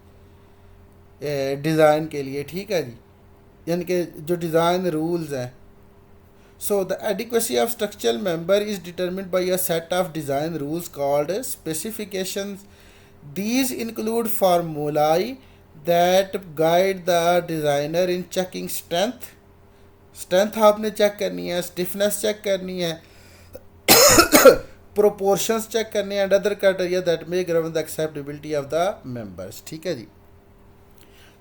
डिज़ाइन के लिए। ठीक है जी। यानी कि जो डिज़ाइन रूल्स हैं। The adequacy of structural member is determined by a set of design rules called specifications. These include formulae that guide the designer in checking strength आपने चेक करनी है, स्टिफनेस चेक करनी है, प्रोपोर्शंस चेक करने and other criteria that may govern the acceptability of the members. ठीक है जी।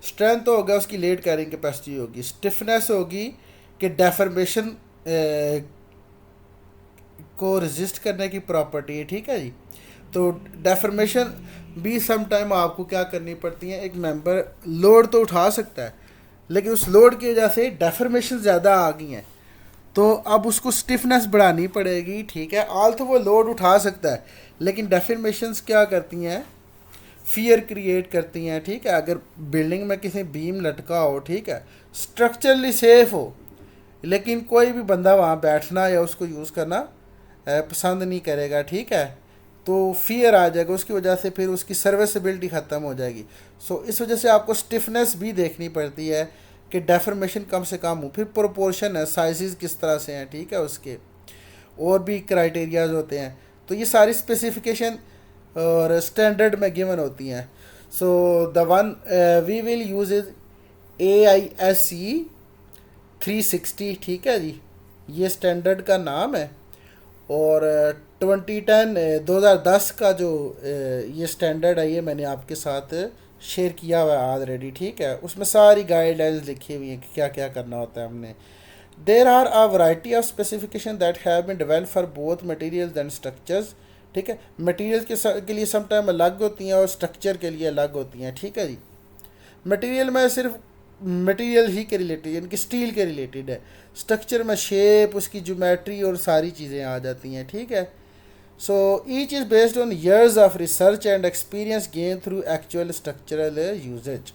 Strength तो होगा उसकी लेट कैरिंग कैपेसिटी होगी, स्टिफनेस होगी कि डेफर्मेशन को रेजिस्ट करने की प्रॉपर्टी है, ठीक है जी। तो डेफर्मेशन भी सम टाइम आपको क्या करनी पड़ती है, एक मेंबर लोड तो उठा सकता है लेकिन उस लोड की वजह से डेफर्मेशन ज़्यादा आ गई हैं, तो अब उसको स्टिफनेस बढ़ानी पड़ेगी, ठीक है। ऑल तो वो लोड उठा सकता है लेकिन डेफर्मेशंस क्या करती हैं, फियर क्रिएट करती हैं, ठीक है। अगर बिल्डिंग में किसी बीम लटका हो, ठीक है, स्ट्रक्चरली सेफ हो, लेकिन कोई भी बंदा वहाँ बैठना या उसको यूज़ करना पसंद नहीं करेगा, ठीक है, तो फियर आ जाएगा, उसकी वजह से फिर उसकी सर्विसबिलिटी ख़त्म हो जाएगी। सो इस वजह से आपको स्टिफनेस भी देखनी पड़ती है कि डेफर्मेशन कम से कम हो, फिर प्रोपोर्शन है, साइज़ किस तरह से हैं, ठीक है, उसके और भी क्राइटेरियाज होते हैं। तो ये सारी स्पेसिफिकेशन और स्टैंडर्ड में गिवन होती हैं। So the one we will use is AISC 360, ठीक है जी, ये स्टैंडर्ड का नाम है। और 2010 का जो ये स्टैंडर्ड है, ये मैंने आपके साथ शेयर किया हुआ है ऑलरेडी, ठीक है। उसमें सारी गाइडलाइंस लिखी हुई हैं कि क्या क्या करना होता है हमने। There are a variety of specification that have been develop for both materials and structures, ठीक है। मटेरियल के लिए सम टाइम अलग होती हैं और स्ट्रक्चर के लिए अलग होती हैं, ठीक है जी। मटेरियल में सिर्फ मटेरियल ही के रिलेटेड यानी कि स्टील के रिलेटेड है, स्ट्रक्चर में शेप, उसकी ज्योमेट्री और सारी चीज़ें आ जाती हैं, ठीक है। So each is based on years of research and experience gain through actual structural usages.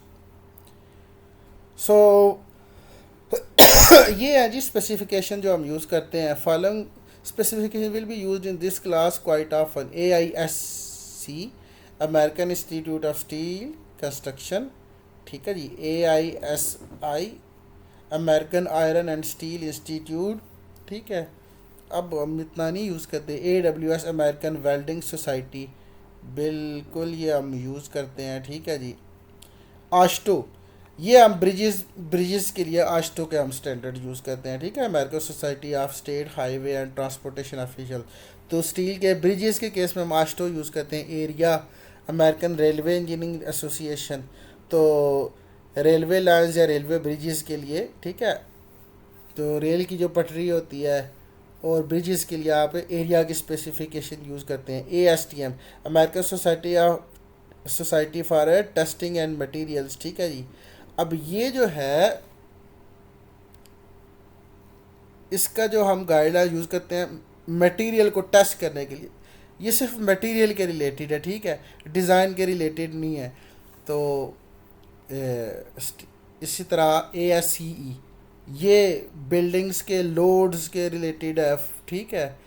So ये है जी स्पेसिफिकेशन जो हम यूज़ करते हैं। Following specification will be used in this class quite often. AISC American Institute of steel Construction, ठीक है जी। AISI American Iron and Steel Institute, ठीक है। अब हम इतना नहीं यूज़ करते। AWS अमेरिकन वेल्डिंग सोसाइटी, बिल्कुल ये हम यूज़ करते हैं, ठीक है जी। आस्टो, ये हम ब्रिजेस के लिए आस्टो के हम स्टैंडर्ड यूज़ करते हैं, ठीक है। American Society of state highway and transportation official, तो स्टील के ब्रिजेस के केस में हम आस्टो यूज़ करते हैं। Area American railway engineering association, तो रेलवे लाइन्स या रेलवे ब्रिजेस के लिए, ठीक है, तो रेल की जो पटरी होती है और ब्रिजेस के लिए आप एरिया की स्पेसिफिकेशन यूज़ करते हैं। ASTM American society for testing and materials, ठीक है जी। अब ये जो है इसका जो हम गाइडलाइन यूज़ करते हैं मटेरियल को टेस्ट करने के लिए, ये सिर्फ मटेरियल के रिलेटेड है, ठीक है, डिज़ाइन के रिलेटेड नहीं है। तो इसी तरह ASCE ये बिल्डिंग्स के लोड्स के रिलेटेड है, ठीक है,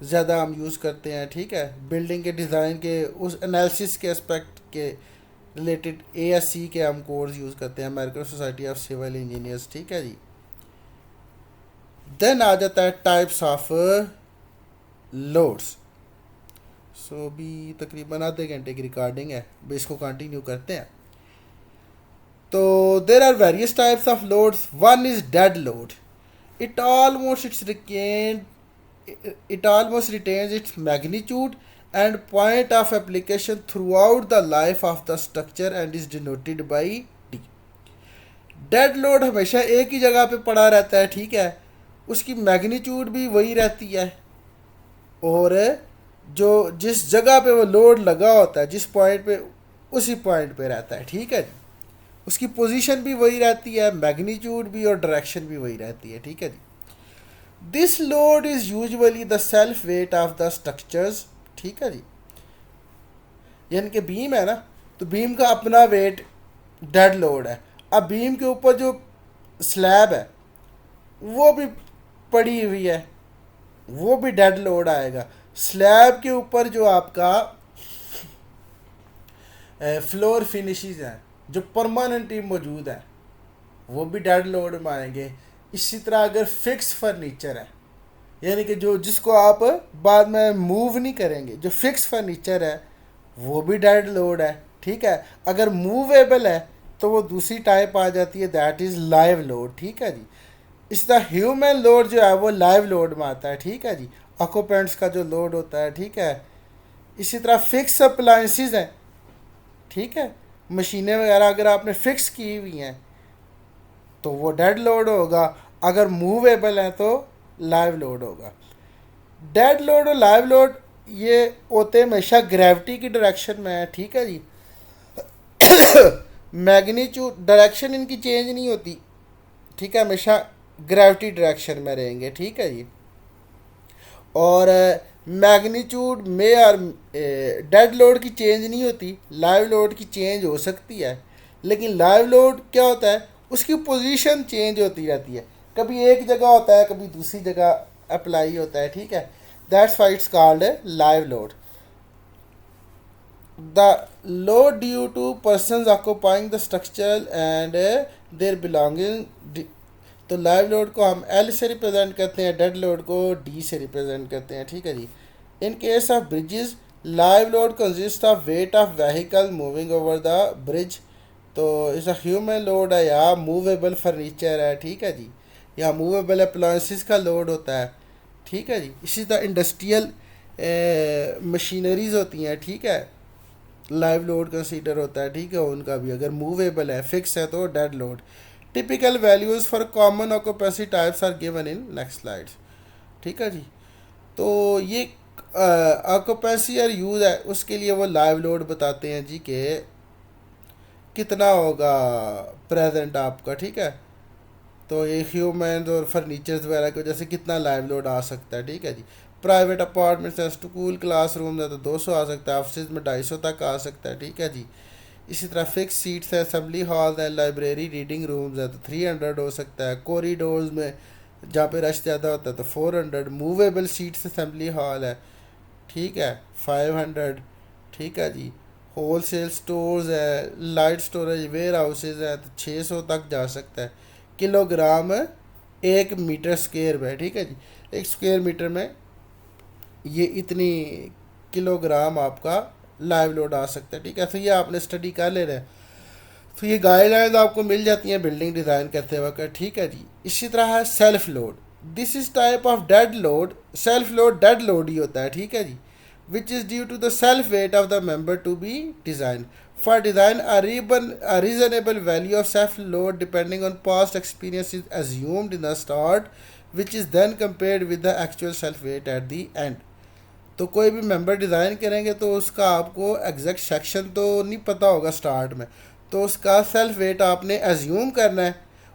ज़्यादा हम यूज़ करते हैं, ठीक है। बिल्डिंग के डिज़ाइन के उस एनालिसिस के एस्पेक्ट के रिलेटेड ASC के हम कोर्स यूज़ करते हैं, American Society of Civil Engineers, ठीक है जी। देन आ जाता है टाइप्स ऑफ लोड्स। सो भी तकरीबन आधे घंटे की रिकॉर्डिंग है, अब इसको कंटिन्यू करते हैं। तो there are various types of loads. One is dead load, it almost retains its magnitude and point of application throughout the life of the structure and is denoted by D. Dead load हमेशा एक ही जगह पे पड़ा रहता है, ठीक है, उसकी मैग्नीट्यूड भी वही रहती है और जो जिस जगह पे वो लोड लगा होता है जिस पॉइंट पे उसी पॉइंट पे रहता है, ठीक है, उसकी पोजीशन भी वही रहती है, मैग्नीट्यूड भी और डायरेक्शन भी वही रहती है, ठीक है जी। This load is usually the self weight of the structures, ठीक है जी। यानी कि बीम है ना, तो बीम का अपना वेट डेड लोड है। अब बीम के ऊपर जो स्लैब है वो भी पड़ी हुई है, वो भी डेड लोड आएगा। स्लैब के ऊपर जो आपका फ्लोर फिनिशेस हैं जो परमानेंटली मौजूद है वो भी डेड लोड में आएंगे। इसी तरह अगर फिक्स फर्नीचर है यानी कि जो जिसको आप बाद में मूव नहीं करेंगे, जो फिक्स फर्नीचर है वो भी डेड लोड है, ठीक है। अगर मूवेबल है तो वो दूसरी टाइप आ जाती है, दैट इज़ लाइव लोड, ठीक है जी। इस तरह ह्यूमन लोड जो है वो लाइव लोड में आता है, ठीक है जी, ऑक्यूपेंट्स का जो लोड होता है, ठीक है। इसी तरह फिक्स अप्लायंसेस हैं, ठीक है, मशीनें वगैरह अगर आपने फिक्स की हुई हैं तो वो डेड लोड होगा, अगर मूवेबल है तो लाइव लोड होगा। डेड लोड और लाइव लोड ये होते हैं हमेशा ग्रेविटी की डायरेक्शन में है, ठीक है जी। मैग्नीट्यूड डायरेक्शन इनकी चेंज नहीं होती, ठीक है, हमेशा ग्रेविटी डायरेक्शन में रहेंगे, ठीक है जी। और मैग्नीट्यूड में और डेड लोड की चेंज नहीं होती, लाइव लोड की चेंज हो सकती है, लेकिन लाइव लोड क्या होता है, उसकी पोजीशन चेंज होती रहती है, कभी एक जगह होता है कभी दूसरी जगह अप्लाई होता है, ठीक है। That's why it's called live load. The load due to persons occupying the structure and their belonging. तो लाइव लोड को हम एल से रिप्रेजेंट करते हैं, डेड लोड को डी से रिप्रेजेंट करते हैं, ठीक है जी। In case of bridges live load consist of weight of vehicle moving over the bridge. तो इस ह्यूमन लोड है या मूवेबल फर्नीचर है, ठीक है जी, या मूवेबल अप्लायंसेस का लोड होता है, ठीक है जी। इसी तरह इंडस्ट्रियल मशीनरीज होती हैं, ठीक है, लाइव लोड कंसीडर होता है, ठीक है, उनका भी अगर मूवेबल है फिक्स है तो dead load. Typical values for common occupancy types are given in next slides, ठीक है जी। तो ये ऑक्यूपेंसी और यूज़ है उसके लिए वो लाइव लोड बताते हैं जी कि कितना होगा प्रेजेंट आपका, ठीक है। तो ये ह्यूमन और फर्नीचर्स वगैरह की वजह से कितना लाइव लोड आ सकता है, ठीक है जी। प्राइवेट अपार्टमेंट्स है, स्कूल क्लासरूम है तो 200 आ सकता है, ऑफिस में 250 तक आ सकता है, ठीक है जी। इसी तरह फिक्स सीट्स है, असेंबली हॉल है, लाइब्रेरी रीडिंग रूम्स है तो 300 हो सकता है। कॉरिडोर्स में जहाँ पे रश ज़्यादा होता है तो 400। मूवेबल सीट्स असेंबली हॉल है, ठीक है, 500, ठीक है जी। होल सेल स्टोर्स है, लाइट स्टोरेज वेयर हाउसेज है तो 600 तक जा सकता है। किलोग्राम 1 मीटर स्क्वेयर में, ठीक है जी, 1 स्क्वेयर मीटर में ये इतनी किलोग्राम आपका लाइव लोड आ सकता है, ठीक है। तो ये आपने स्टडी कर ले रहे हैं, तो ये गाइडलाइंस आपको मिल जाती हैं बिल्डिंग डिज़ाइन करते वक्त, ठीक है जी। इसी तरह है self load, this is type of dead load. Self load dead load ही होता है, ठीक है जी, which is due to the self weight of the member to be design. For design a reasonable value of self load depending on past experience is assumed in the start, which is then compared with the actual self weight at the end। तो कोई भी member design करेंगे तो उसका आपको exact section तो नहीं पता होगा स्टार्ट में, तो उसका सेल्फ वेट आपने एज्यूम करना है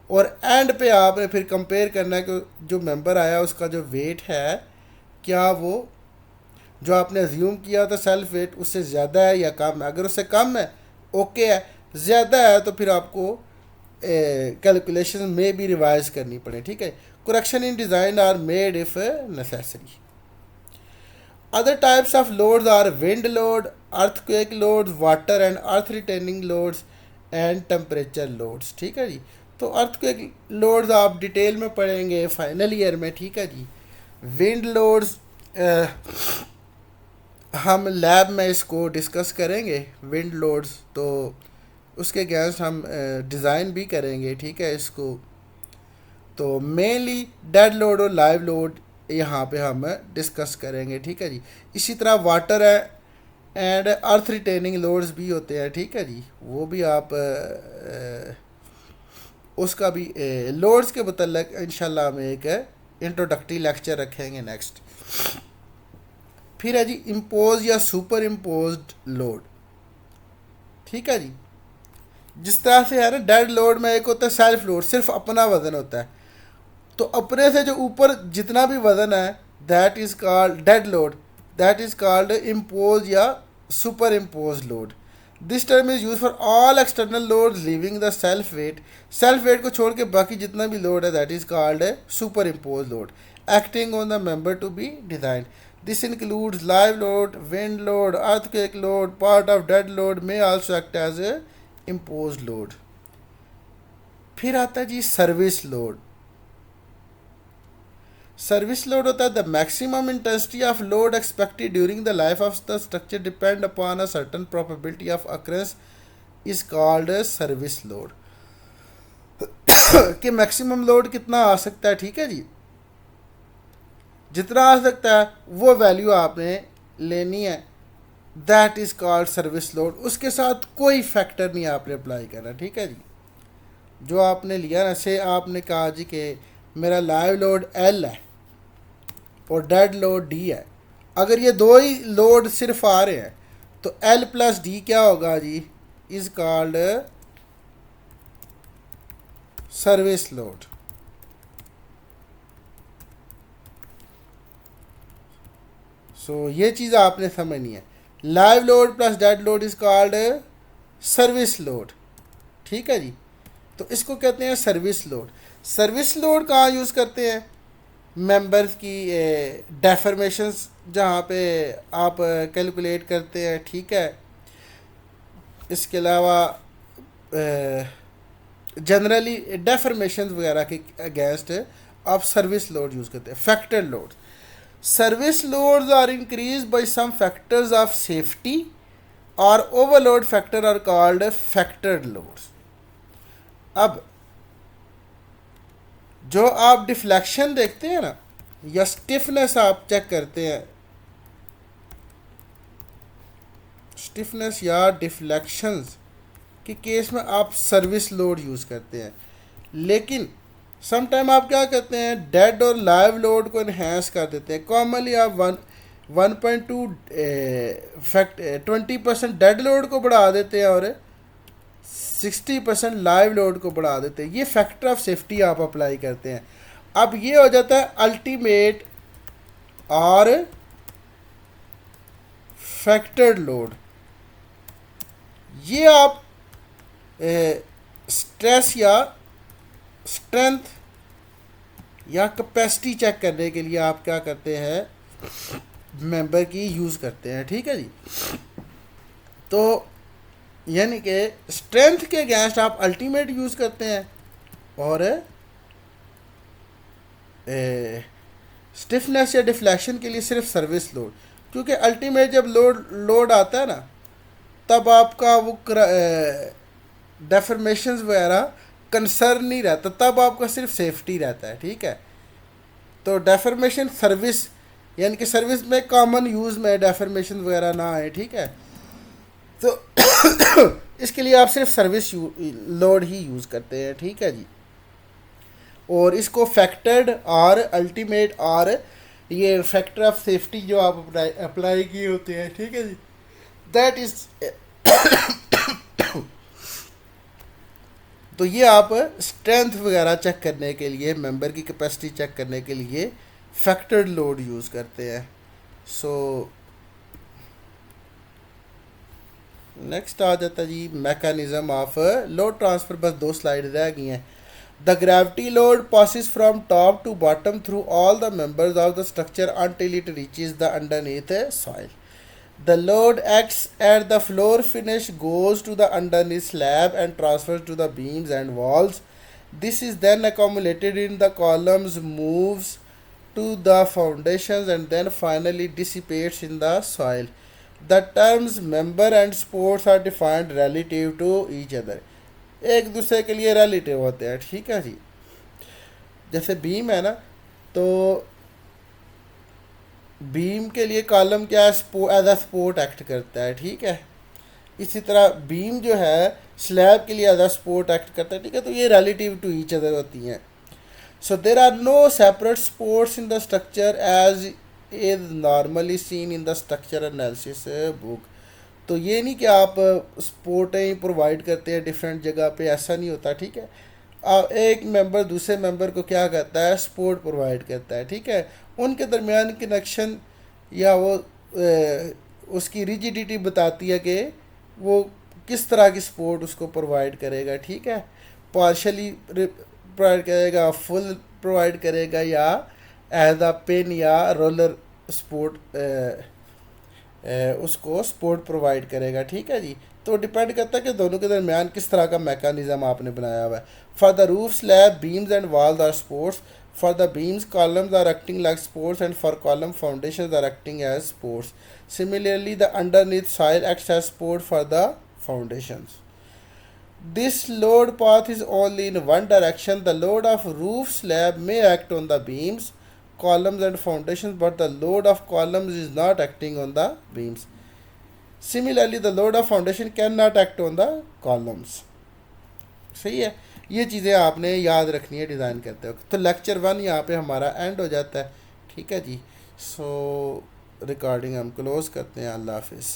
और एंड पे आपने फिर कंपेयर करना है कि जो मेंबर आया उसका जो वेट है क्या वो जो आपने एज्यूम किया था सेल्फ वेट उससे ज़्यादा है या कम है। अगर उससे कम है ओके है, ज़्यादा है तो फिर आपको कैलकुलेशन में भी रिवाइज करनी पड़े, ठीक है। Correction in design are made if necessary. Other types of loads are wind load, earthquake loads, water and earth retaining loads and temperature loads, ठीक है जी। तो earthquake loads आप डिटेल में पढ़ेंगे फाइनल ईयर में, ठीक है जी। wind loads हम लैब में इसको डिस्कस करेंगे विंड लोड्स, तो उसके अगेंस्ट हम डिज़ाइन भी करेंगे, ठीक है इसको। तो मेनली डेड लोड और लाइव लोड यहाँ पे हम डिस्कस करेंगे, ठीक है जी। इसी तरह वाटर है एंड अर्थ रिटेनिंग लोड्स भी होते हैं, ठीक है जी, वो भी आप उसका भी लोड्स के मतलब इंशाल्लाह हम एक इंट्रोडक्टरी लेक्चर रखेंगे नेक्स्ट। फिर है जी इम्पोज या सुपर इम्पोज्ड लोड, ठीक है जी। जिस तरह से है ना डेड लोड में एक होता है सेल्फ लोड, सिर्फ अपना वजन होता है, तो अपने से जो ऊपर जितना भी वजन है that is called dead load, that is called impose या super impose load. This term is use for all external load living the self weight. Self weight को छोड़ के बाकी जितना भी लोड है that is called super impose load acting on the member to be design. This includes live load, wind load, earthquake load, part of dead load may also act as a impose load. फिर आता है जी service load. Service load होता है the maximum intensity of load expected during the life of the structure depend upon a certain probability of occurrence is called service load. कि maximum load कितना आ सकता है, ठीक है जी, जितना आ सकता है वो वैल्यू आपने लेनी है that is called service load. उसके साथ कोई फैक्टर नहीं आपने अप्लाई करना, ठीक है जी। जो आपने लिया ना, से आपने कहा जी कि मेरा लाइव लोड एल है और डेड लोड डी है, अगर ये दो ही लोड सिर्फ आ रहे हैं तो एल प्लस डी क्या होगा जी, इज़ कॉल्ड सर्विस लोड। सो ये चीज़ आपने समझनी है, live load plus dead load is called service load, ठीक है जी। तो इसको कहते हैं सर्विस लोड। सर्विस लोड कहाँ यूज़ करते हैं, मेंबर्स की डेफर्मेशंस जहाँ पे आप कैलकुलेट करते हैं, ठीक है। इसके अलावा जनरली डेफर्मेशन वगैरह के अगेंस्ट आप सर्विस लोड यूज़ करते हैं। Factor load, service loads are increase by some factors of safety और overload factor are called factored loads. अब जो आप डिफ्लेक्शन देखते हैं ना, या स्टिफनेस आप चेक करते हैं, स्टिफनेस या डिफ्लेक्शंस के केस में आप सर्विस लोड यूज़ करते हैं। लेकिन सम टाइम आप क्या करते हैं, डेड और लाइव लोड को इन्हेंस कर देते हैं। कॉमनली आप 1.2 फैक्ट 20% डेड लोड को बढ़ा देते हैं और 60% लाइव लोड को बढ़ा देते हैं। ये फैक्टर ऑफ सेफ्टी आप अप्लाई करते हैं। अब ये हो जाता है अल्टीमेट और फैक्टर्ड लोड। ये आप स्ट्रेस या स्ट्रेंथ या कैपेसिटी चेक करने के लिए आप क्या करते हैं, मेंबर की यूज़ करते हैं, ठीक है जी। तो यानी कि स्ट्रेंथ के अगेंस्ट आप अल्टीमेट यूज़ करते हैं और स्टिफनेस या डिफ्लेक्शन के लिए सिर्फ सर्विस लोड। क्योंकि अल्टीमेट जब लोड आता है ना, तब आपका वो डेफर्मेशंस वगैरह कंसर्न नहीं रहता, तब आपका सिर्फ सेफ्टी रहता है, ठीक है। तो डेफर्मेशन सर्विस यानी कि सर्विस में कॉमन यूज़ में डेफर्मेशन वगैरह ना आए, ठीक है। तो इसके लिए आप सिर्फ सर्विस लोड ही यूज़ करते हैं, ठीक है जी। और इसको फैक्टर्ड और अल्टीमेट और ये फैक्टर ऑफ सेफ्टी जो आप अप्लाई किए होते हैं, ठीक है जी, दैट इज़ तो ये आप स्ट्रेंथ वगैरह चेक करने के लिए, मेंबर की कैपेसिटी चेक करने के लिए फैक्टर्ड लोड यूज़ करते हैं। सो नेक्स्ट आ जाता है जी मैकेनिज्म ऑफ लोड ट्रांसफ़र। बस 2 स्लाइड रह गई हैं। The gravity load passes from top to bottom through all the members of the structure until it reaches the underneath soil. The load acts at the floor finish, goes to the underneath slab and transfers to the beams and walls. This is then accumulated in the columns, moves to the foundations and then finally dissipates in the soil. The terms member and supports are defined relative to each other. एक दूसरे के लिए relative होते हैं, ठीक है जी। जैसे beam है ना, तो बीम के लिए कॉलम क्या है, एज अ सपोर्ट एक्ट करता है, ठीक है। इसी तरह बीम जो है स्लैब के लिए एज अ सपोर्ट एक्ट करता है, ठीक है। तो ये रिलेटिव टू ईच अदर होती हैं। So there are no separate supports in the structure as is normally seen in the structure analysis book. तो ये नहीं कि आप सपोर्टें प्रोवाइड करते हैं डिफरेंट जगह पे, ऐसा नहीं होता, ठीक है। एक मेंबर दूसरे मेंबर को क्या करता है, सपोर्ट प्रोवाइड करता है, ठीक है। उनके दरमियान कनेक्शन या वो उसकी रिजिडिटी बताती है कि वो किस तरह की सपोर्ट उसको प्रोवाइड करेगा, ठीक है। पार्शली प्रोवाइड करेगा, फुल प्रोवाइड करेगा, या एज अ पिन या रोलर सपोर्ट उसको सपोर्ट प्रोवाइड करेगा, ठीक है जी। तो डिपेंड करता है कि दोनों के दरमियान किस तरह का मैकेनिज्म आपने बनाया हुआ है। For the roof slab beams and walls are supports, for the beams columns are acting like supports and for column foundations are acting as supports. Similarly the underneath soil acts as support for the foundations. This load path is only in one direction. The load of roof slab may act on the beams, columns and foundations, but the load of columns is not acting on the beams. Similarly the load of foundation can not act on the columns. सही है, ये चीज़ें आपने याद रखनी है design करते वक्त। तो लेक्चर 1 यहाँ पे हमारा एंड हो जाता है। ठीक है जी, सो रिकॉर्डिंग हम क्लोज़ करते हैं। अल्लाह हाफिज़।